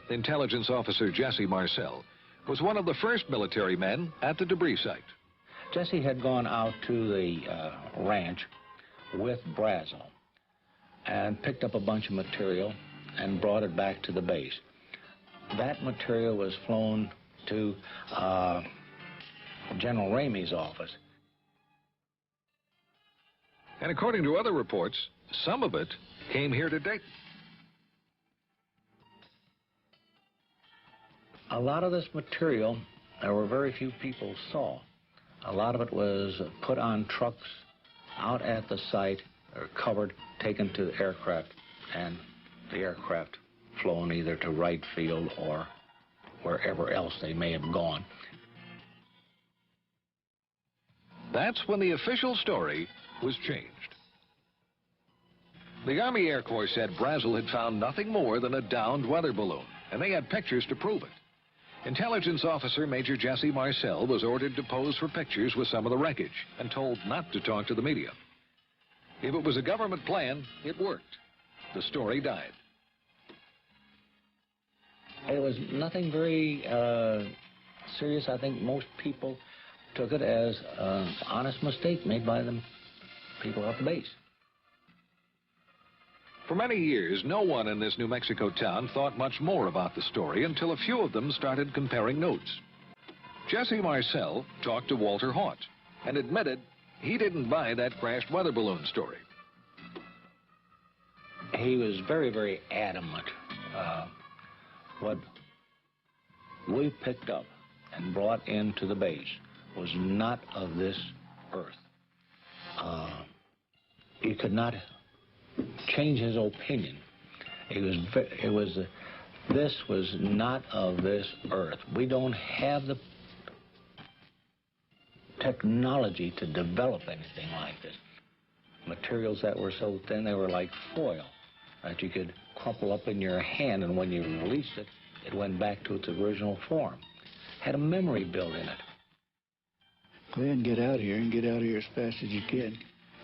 Intelligence officer Jesse Marcel was one of the first military men at the debris site. Jesse had gone out to the ranch with Brazel and picked up a bunch of material and brought it back to the base. That material was flown to General Ramey's office. And according to other reports, some of it came here to Dayton. A lot of this material, there were very few people saw. A lot of it was put on trucks out at the site, or covered, taken to the aircraft, and the aircraft flown either to Wright Field or wherever else they may have gone. That's when the official story was changed. The Army Air Corps said Brazel had found nothing more than a downed weather balloon, and they had pictures to prove it. Intelligence officer Major Jesse Marcel was ordered to pose for pictures with some of the wreckage and told not to talk to the media. If it was a government plan, it worked. The story died. It was nothing very serious. I think most people took it as an honest mistake made by the people at the base. For many years, no one in this New Mexico town thought much more about the story until a few of them started comparing notes. Jesse Marcel talked to Walter Haut and admitted he didn't buy that crashed weather balloon story. He was very, very adamant. What we picked up and brought into the base was not of this earth. You could not change his opinion. This was not of this earth. We don't have the technology to develop anything like this. Materials that were so thin, they were like foil that you could crumple up in your hand, and when you released it, it went back to its original form. Had a memory built in it. Go ahead and get out of here, and get out of here as fast as you can.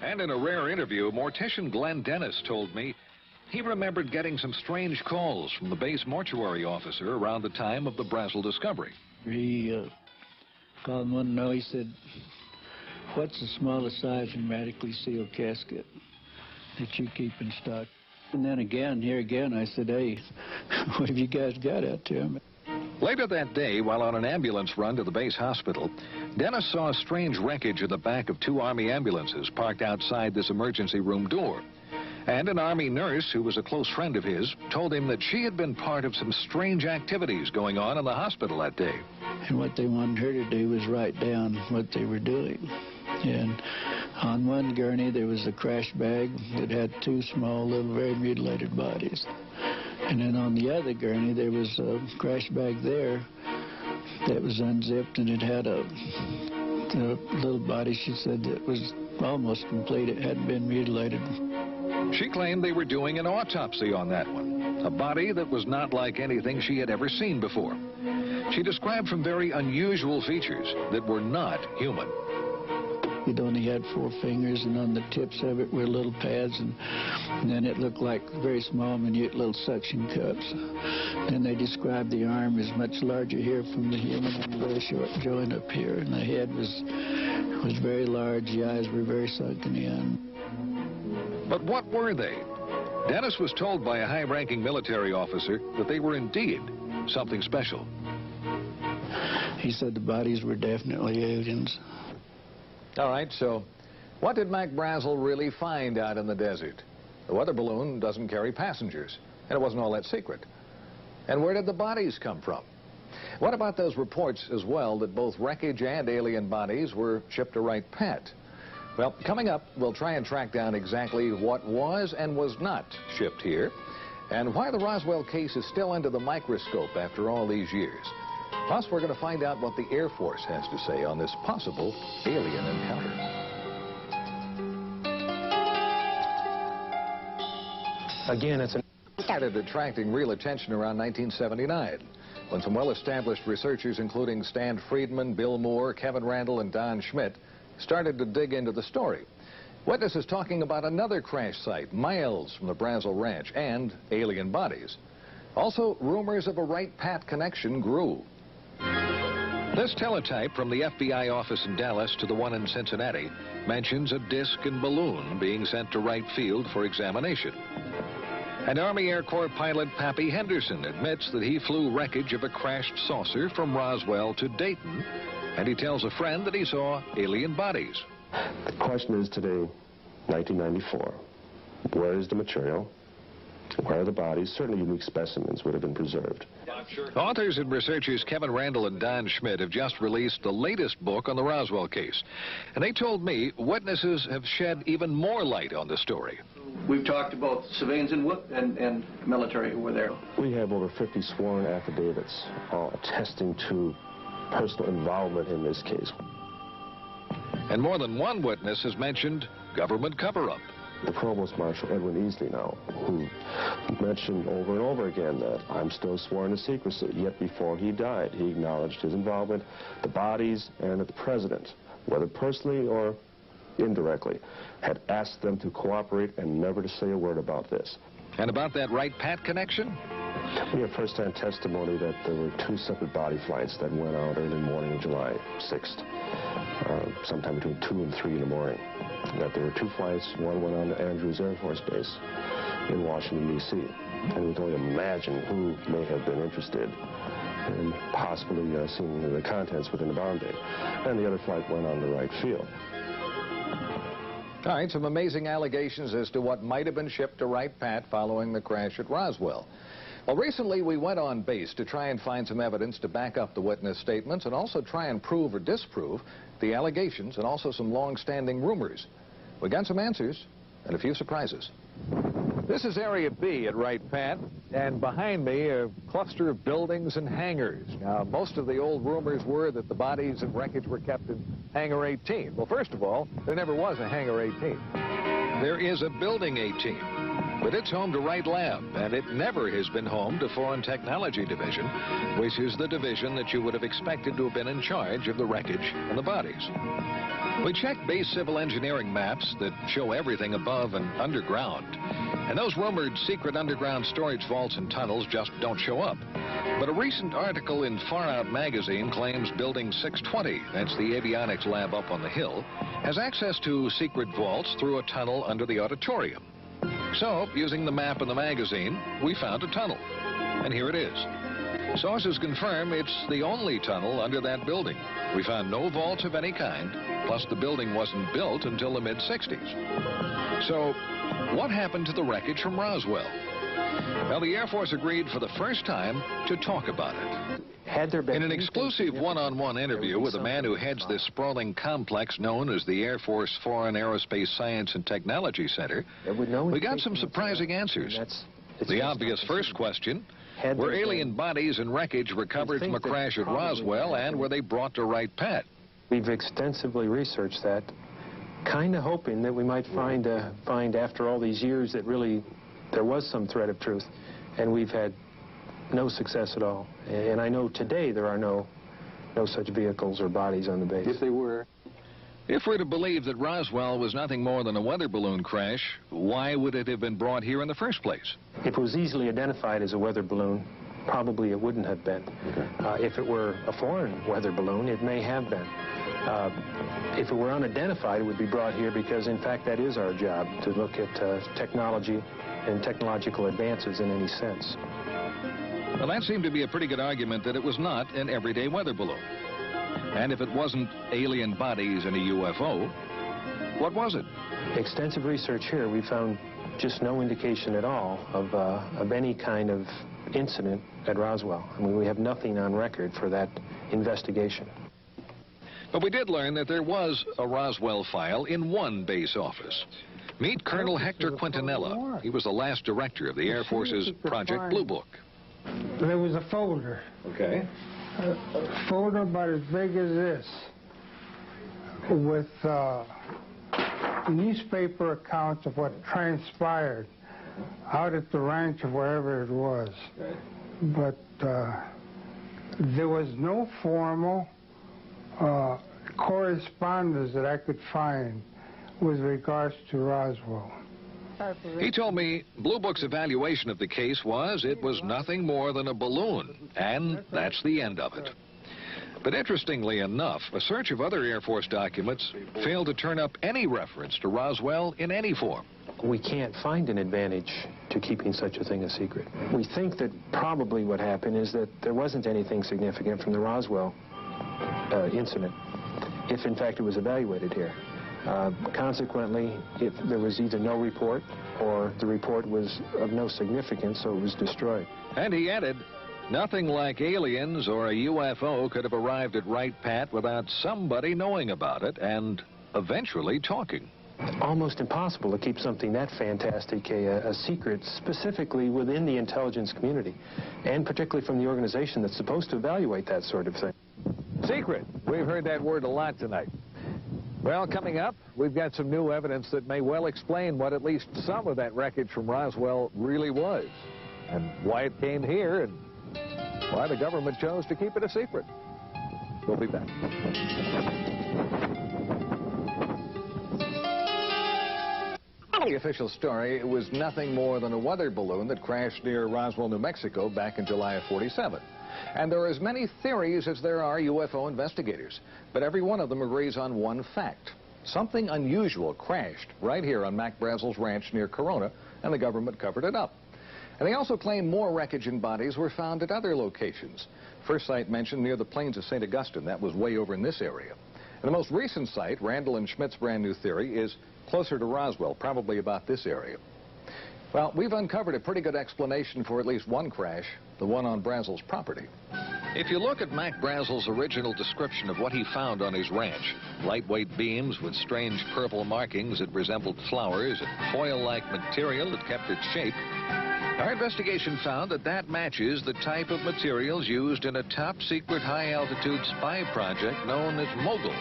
And in a rare interview, mortician Glenn Dennis told me he remembered getting some strange calls from the base mortuary officer around the time of the Brazel discovery. He called and wanted to know, he said, what's the smallest size hermetically sealed casket that you keep in stock? And then again, here again, I said, hey, what have you guys got out there? Later that day, while on an ambulance run to the base hospital, Dennis saw strange wreckage at the back of two Army ambulances parked outside this emergency room door. And an Army nurse, who was a close friend of his, told him that she had been part of some strange activities going on in the hospital that day. And what they wanted her to do was write down what they were doing. And on one gurney, there was a crash bag that had two small, little, very mutilated bodies. And then on the other gurney, there was a crash bag there that was unzipped, and it had a little body, she said, that was almost complete. It hadn't been mutilated. She claimed they were doing an autopsy on that one, a body that was not like anything she had ever seen before. She described some very unusual features that were not human. It only had 4 fingers, and on the tips of it were little pads, and then it looked like very small, minute little suction cups. Then they described the arm as much larger here from the human and a very short joint up here, and the head was very large. The eyes were very sunken in. But what were they? Dennis was told by a high-ranking military officer that they were indeed something special. He said the bodies were definitely aliens. All right, so what did Mac Brazel really find out in the desert? The weather balloon doesn't carry passengers, and it wasn't all that secret. And where did the bodies come from? What about those reports as well that both wreckage and alien bodies were shipped to Wright Pat? Well, coming up, we'll try and track down exactly what was and was not shipped here, and why the Roswell case is still under the microscope after all these years. Plus, we're going to find out what the Air Force has to say on this possible alien encounter. Again, it started attracting real attention around 1979, when some well-established researchers, including Stan Friedman, Bill Moore, Kevin Randall, and Don Schmidt, started to dig into the story. Witnesses talking about another crash site miles from the Brazel Ranch and alien bodies. Also, rumors of a Wright-Pat connection grew. This teletype from the FBI office in Dallas to the one in Cincinnati mentions a disc and balloon being sent to Wright Field for examination. And Army Air Corps pilot Pappy Henderson admits that he flew wreckage of a crashed saucer from Roswell to Dayton, and he tells a friend that he saw alien bodies. The question is today, 1994, where is the material? Where are the bodies? Certainly unique specimens would have been preserved. Authors and researchers Kevin Randall and Don Schmidt have just released the latest book on the Roswell case. And they told me witnesses have shed even more light on the story. We've talked about civilians and military who were there. We have over 50 sworn affidavits all attesting to personal involvement in this case. And more than one witness has mentioned government cover-up. The Provost Marshal Edwin Easley now, who mentioned over and over again that I'm still sworn to secrecy, yet before he died, he acknowledged his involvement, the bodies, and that the President, whether personally or indirectly, had asked them to cooperate and never to say a word about this. And about that Wright-Pat connection? We have first-hand testimony that there were two separate body flights that went out early morning of July 6th, sometime between 2 and 3 in the morning. That there were two flights, one went on to Andrews Air Force Base in Washington, D.C. And we can only imagine who may have been interested in possibly seeing the contents within the bomb bay. And the other flight went on to Wright Field. All right, some amazing allegations as to what might have been shipped to Wright-Pat following the crash at Roswell. Well, recently we went on base to try and find some evidence to back up the witness statements and also try and prove or disprove the allegations and also some long-standing rumors. We got some answers and a few surprises. This is Area B at Wright-Pat, and behind me a cluster of buildings and hangars. Now, most of the old rumors were that the bodies and wreckage were kept in Hangar 18. Well, first of all, there never was a Hangar 18. There is a Building 18. But it's home to Wright Lab, and it never has been home to Foreign Technology Division, which is the division that you would have expected to have been in charge of the wreckage and the bodies. We checked base civil engineering maps that show everything above and underground, and those rumored secret underground storage vaults and tunnels just don't show up. But a recent article in Far Out magazine claims Building 620, that's the avionics lab up on the hill, has access to secret vaults through a tunnel under the auditorium. So, using the map in the magazine, we found a tunnel. And here it is. Sources confirm it's the only tunnel under that building. We found no vaults of any kind, plus the building wasn't built until the mid-60s. So, what happened to the wreckage from Roswell? Well, the Air Force agreed for the first time to talk about it. In an exclusive one-on-one interview with a man who heads this sprawling complex known as the Air Force Foreign Aerospace Science and Technology Center, we got some surprising answers. The obvious first question, were alien bodies and wreckage recovered from a crash at Roswell, and were they brought to Wright-Pat? We've extensively researched that, kind of hoping that we might find after all these years that really there was some thread of truth, and we've had no success at all. And I know today there are no such vehicles or bodies on the base. If they were. If we're to believe that Roswell was nothing more than a weather balloon crash, why would it have been brought here in the first place? If it was easily identified as a weather balloon, probably it wouldn't have been. If it were a foreign weather balloon, it may have been. If it were unidentified, it would be brought here because, in fact, that is our job, to look at technology and technological advances in any sense. Well, that seemed to be a pretty good argument that it was not an everyday weather balloon. And if it wasn't alien bodies in a UFO, what was it? Extensive research here, we found just no indication at all of any kind of incident at Roswell. I mean, we have nothing on record for that investigation. But we did learn that there was a Roswell file in one base office. Meet Colonel Hector Quintanilla. He was the last director of the Air Force's Project Blue Book. There was a folder. Okay. A folder about as big as this, with newspaper accounts of what transpired out at the ranch or wherever it was. But there was no formal correspondence that I could find with regards to Roswell. He told me Blue Book's evaluation of the case was it was nothing more than a balloon, and that's the end of it. But interestingly enough, a search of other Air Force documents failed to turn up any reference to Roswell in any form. We can't find an advantage to keeping such a thing a secret. We think that probably what happened is that there wasn't anything significant from the Roswell incident, if in fact it was evaluated here. Consequently, if there was either no report or the report was of no significance, so it was destroyed. And he added, nothing like aliens or a UFO could have arrived at Wright Pat without somebody knowing about it and eventually talking. Almost impossible to keep something that fantastic a secret, specifically within the intelligence community, and particularly from the organization that's supposed to evaluate that sort of thing. Secret. We've heard that word a lot tonight. Well, coming up, we've got some new evidence that may well explain what at least some of that wreckage from Roswell really was, and why it came here, and why the government chose to keep it a secret. We'll be back. The official story was nothing more than a weather balloon that crashed near Roswell, New Mexico back in July of '47. And there are as many theories as there are UFO investigators, but every one of them agrees on one fact. Something unusual crashed right here on Mac Brazel's ranch near Corona, and the government covered it up. And they also claim more wreckage and bodies were found at other locations. First site mentioned near the plains of St. Augustine, that was way over in this area. And the most recent site, Randall and Schmidt's brand new theory, is closer to Roswell, probably about this area. Well, we've uncovered a pretty good explanation for at least one crash, the one on Brazel's property. If you look at Mac Brazel's original description of what he found on his ranch, lightweight beams with strange purple markings that resembled flowers and foil-like material that kept its shape, our investigation found that that matches the type of materials used in a top-secret high-altitude spy project known as Mogul.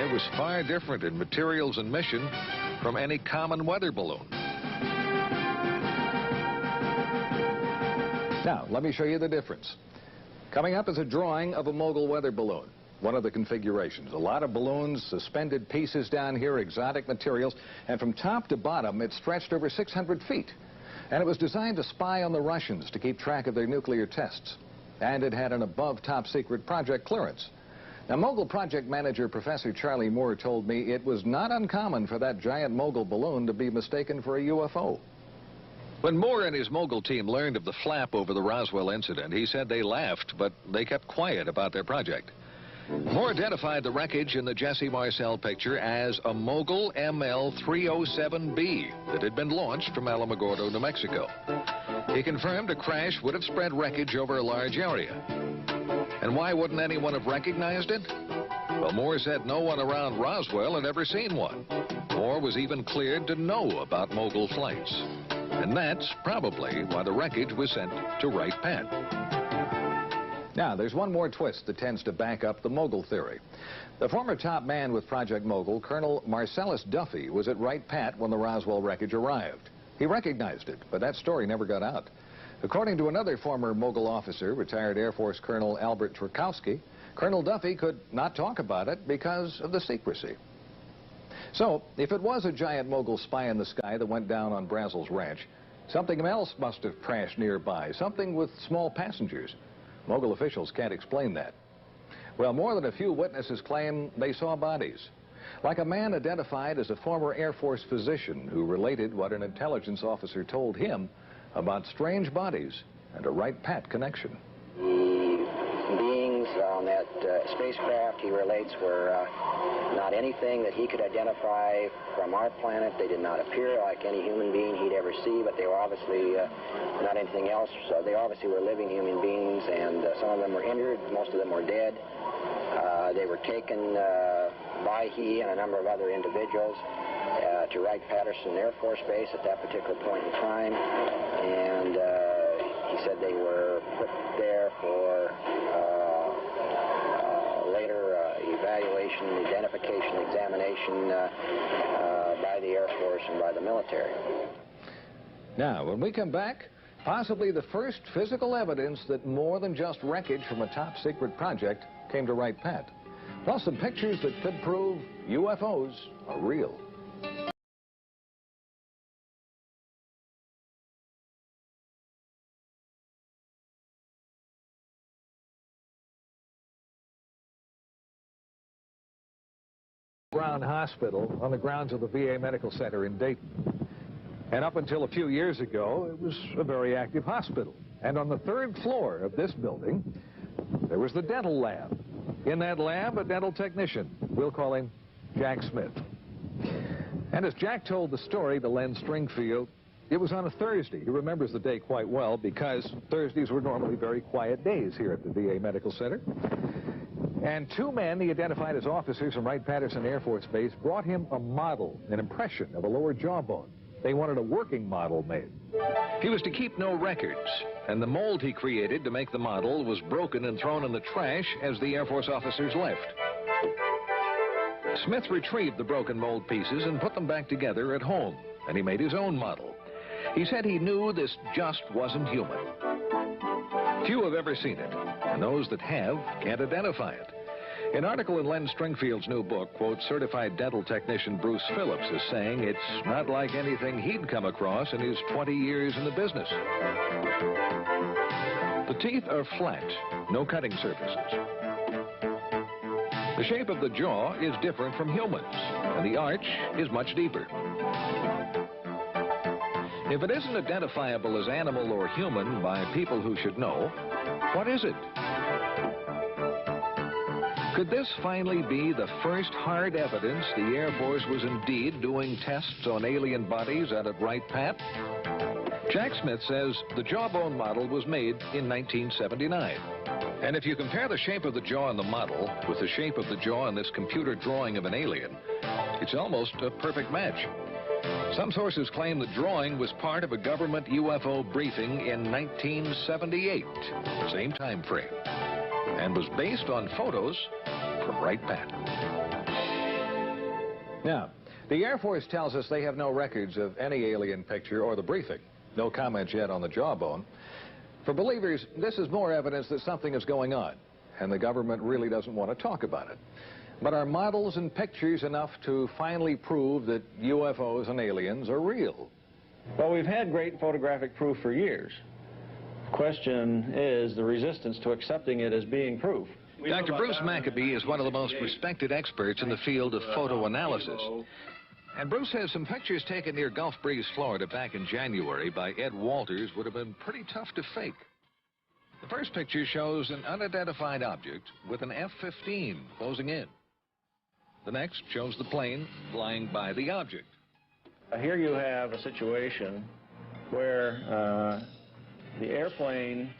It was far different in materials and mission from any common weather balloon. Now, let me show you the difference. Coming up is a drawing of a Mogul weather balloon, one of the configurations. A lot of balloons, suspended pieces down here, exotic materials, and from top to bottom, it stretched over 600 feet. And it was designed to spy on the Russians to keep track of their nuclear tests. And it had an above top secret project clearance. Now, Mogul project manager Professor Charlie Moore told me it was not uncommon for that giant Mogul balloon to be mistaken for a UFO. When Moore and his Mogul team learned of the flap over the Roswell incident, he said they laughed, but they kept quiet about their project. Moore identified the wreckage in the Jesse Marcel picture as a Mogul ML-307B that had been launched from Alamogordo, New Mexico. He confirmed a crash would have spread wreckage over a large area. And why wouldn't anyone have recognized it? Well, Moore said no one around Roswell had ever seen one. Moore was even cleared to know about Mogul flights. And that's probably why the wreckage was sent to Wright Pat. Now, there's one more twist that tends to back up the Mogul theory. The former top man with Project Mogul, Colonel Marcellus Duffy, was at Wright Pat when the Roswell wreckage arrived. He recognized it, but that story never got out. According to another former Mogul officer, retired Air Force Colonel Albert Twerkowski, Colonel Duffy could not talk about it because of the secrecy. So, if it was a giant Mogul spy in the sky that went down on Brazel's ranch, something else must have crashed nearby, something with small passengers. Mogul officials can't explain that. Well, more than a few witnesses claim they saw bodies, like a man identified as a former Air Force physician who related what an intelligence officer told him about strange bodies and a Wright Pat connection. The beings on that spacecraft, he relates, were not anything that he could identify from our planet. They did not appear like any human being he'd ever see, but they were obviously not anything else. So they obviously were living human beings, and some of them were injured, most of them were dead. They were taken by he and a number of other individuals to Wright-Patterson Air Force Base at that particular point in time, and he said they were put there for later evaluation, identification, examination by the Air Force and by the military. Now, when we come back, possibly the first physical evidence that more than just wreckage from a top-secret project came to Wright Pat. Plus some pictures that could prove UFOs are real. Brown Hospital on the grounds of the VA Medical Center in Dayton. And up until a few years ago, it was a very active hospital. And on the 3rd floor of this building, there was the dental lab. In that lab, a dental technician. We'll call him Jack Smith. And as Jack told the story to Len Stringfield, it was on a Thursday. He remembers the day quite well because Thursdays were normally very quiet days here at the VA Medical Center. And 2 men he identified as officers from Wright-Patterson Air Force Base brought him a model, an impression of a lower jawbone. They wanted a working model made. He was to keep no records, and the mold he created to make the model was broken and thrown in the trash as the Air Force officers left. Smith retrieved the broken mold pieces and put them back together at home, and he made his own model. He said he knew this just wasn't human. Few have ever seen it, and those that have can't identify it. An article in Len Stringfield's new book quotes certified dental technician Bruce Phillips as saying it's not like anything he'd come across in his 20 years in the business. The teeth are flat, no cutting surfaces. The shape of the jaw is different from humans, and the arch is much deeper. If it isn't identifiable as animal or human by people who should know, what is it? Could this finally be the first hard evidence the Air Force was indeed doing tests on alien bodies out at Wright-Pat? Jack Smith says the jawbone model was made in 1979. And if you compare the shape of the jaw in the model with the shape of the jaw in this computer drawing of an alien, it's almost a perfect match. Some sources claim the drawing was part of a government UFO briefing in 1978, same time frame, and was based on photos from Wright-Pat. Now, the Air Force tells us they have no records of any alien picture or the briefing. No comments yet on the jawbone. For believers, this is more evidence that something is going on, and the government really doesn't want to talk about it. But are models and pictures enough to finally prove that UFOs and aliens are real? Well, we've had great photographic proof for years. The question is the resistance to accepting it as being proof. Dr. Bruce Maccabee is one of the most respected experts in the field of photo analysis. And Bruce says some pictures taken near Gulf Breeze, Florida back in January by Ed Walters would have been pretty tough to fake. The first picture shows an unidentified object with an F-15 closing in. The next shows the plane flying by the object. Here you have a situation where the airplane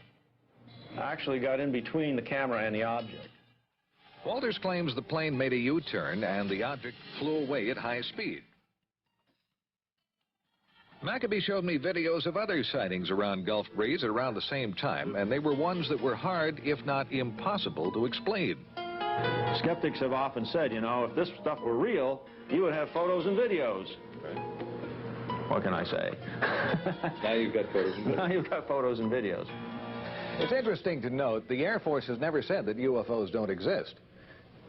actually got in between the camera and the object. Walters claims the plane made a U-turn and the object flew away at high speed. Maccabee showed me videos of other sightings around Gulf Breeze at around the same time, and they were ones that were hard, if not impossible, to explain. Skeptics have often said, you know, if this stuff were real, you would have photos and videos. What can I say? Now you've got photos and videos. Now you've got photos and videos. It's interesting to note the Air Force has never said that UFOs don't exist.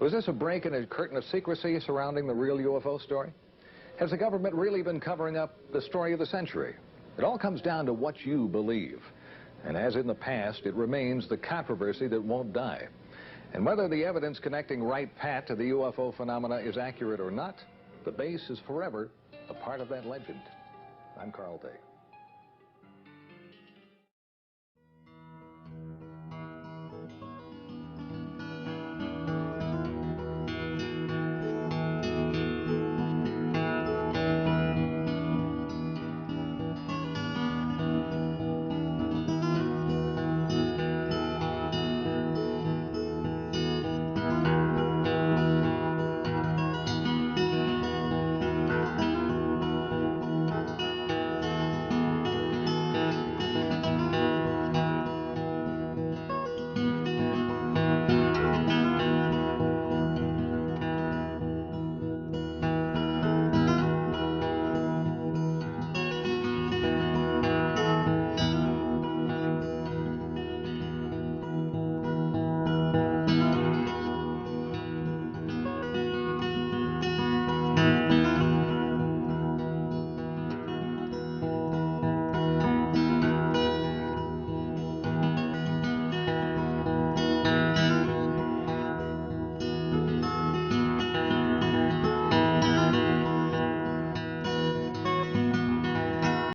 Was this a break in a curtain of secrecy surrounding the real UFO story? Has the government really been covering up the story of the century? It all comes down to what you believe. And as in the past, it remains the controversy that won't die. And whether the evidence connecting Wright-Pat to the UFO phenomena is accurate or not, the base is forever a part of that legend. I'm Carl Day.